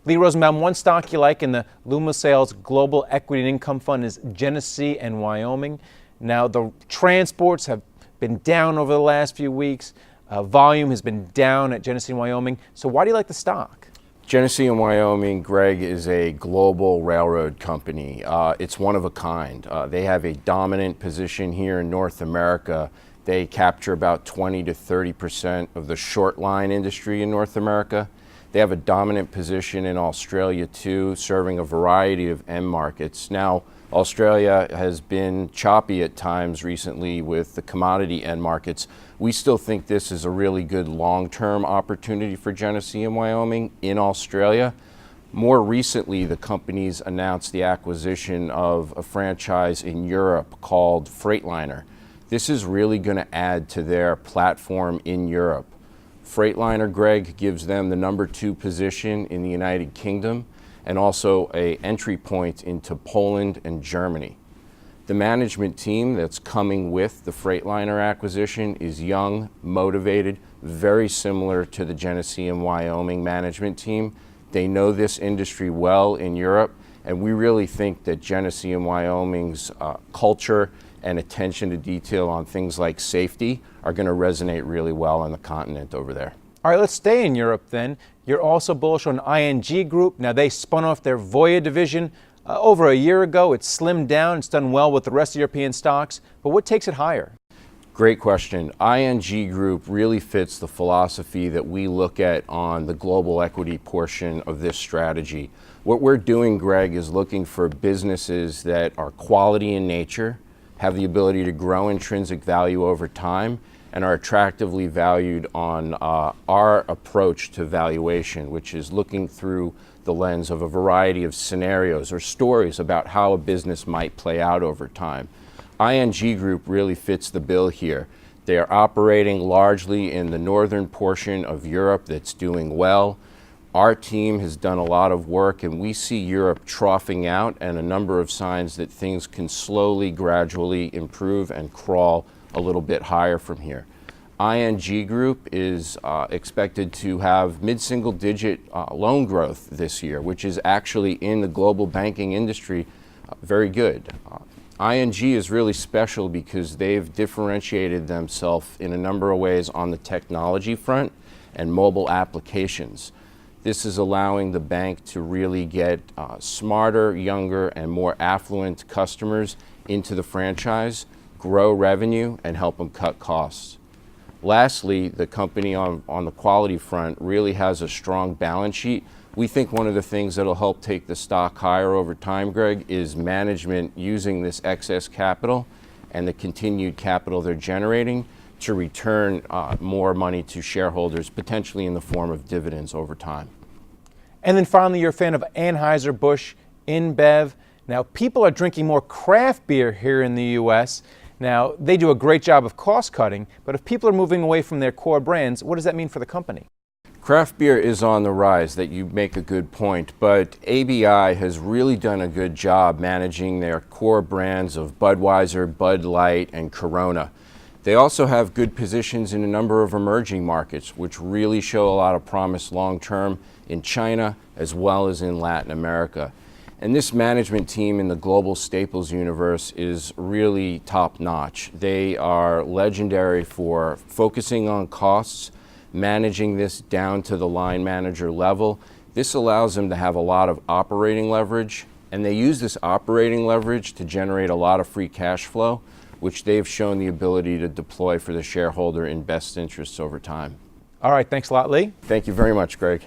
Lee Rosenbaum, one stock you like in the Loomis Sayles Global Equity and Income Fund is Genesee and Wyoming. Now, the transports have been down over the last few weeks. Volume has been down at Genesee and Wyoming. So why do you like the stock? Genesee and Wyoming, Greg, is a global railroad company. It's one of a kind. They have a dominant position here in North America. They capture about 20 to 30% of the short line industry in North America. They have a dominant position in Australia too, serving a variety of end markets. Now, Australia has been choppy at times recently with the commodity end markets. We still think this is a really good long-term opportunity for Genesee and Wyoming in Australia. More recently, the companies announced the acquisition of a franchise in Europe called Freightliner. This is really going to add to their platform in Europe. Freightliner, Greg, gives them the #2 position in the United Kingdom and also an entry point into Poland and Germany. The management team that's coming with the Freightliner acquisition is young, motivated, very similar to the Genesee and Wyoming management team. They know this industry well in Europe, and we really think that Genesee and Wyoming's culture and attention to detail on things like safety are going to resonate really well on the continent over there. All right, let's stay in Europe then. You're also bullish on ING Group. Now, they spun off their Voya division over a year ago. It's slimmed down. It's done well with the rest of European stocks. But what takes it higher? Great question. ING Group really fits the philosophy that we look at on the global equity portion of this strategy. What we're doing, Greg, is looking for businesses that are quality in nature, have the ability to grow intrinsic value over time, and are attractively valued on our approach to valuation, which is looking through the lens of a variety of scenarios or stories about how a business might play out over time. ING Group really fits the bill here. They are operating largely in the northern portion of Europe that's doing well. Our team has done a lot of work, and we see Europe troughing out and a number of signs that things can slowly, gradually improve and crawl a little bit higher from here. ING Group is expected to have mid-single-digit loan growth this year, which is actually in the global banking industry very good. ING is really special because they've differentiated themselves in a number of ways on the technology front and mobile applications. This is allowing the bank to really get smarter, younger, and more affluent customers into the franchise, grow revenue, and help them cut costs. Lastly, the company on the quality front really has a strong balance sheet. We think one of the things that'll help take the stock higher over time, Greg, is management using this excess capital and the continued capital they're generating to return more money to shareholders, potentially in the form of dividends over time. And then finally, you're a fan of Anheuser Busch Inbev. Now, people are drinking more craft beer here in the U.S. Now, they do a great job of cost cutting, but if people are moving away from their core brands, what does that mean for the company? Craft beer is on the rise, that you make a good point, but ABI has really done a good job managing their core brands of Budweiser, Bud Light, and Corona. They also have good positions in a number of emerging markets, which really show a lot of promise long-term in China as well as in Latin America. And this management team in the global staples universe is really top-notch. They are legendary for focusing on costs, managing this down to the line manager level. This allows them to have a lot of operating leverage, and they use this operating leverage to generate a lot of free cash flow, which they've shown the ability to deploy for the shareholder in best interests over time. All right, thanks a lot, Lee. Thank you very much, Greg.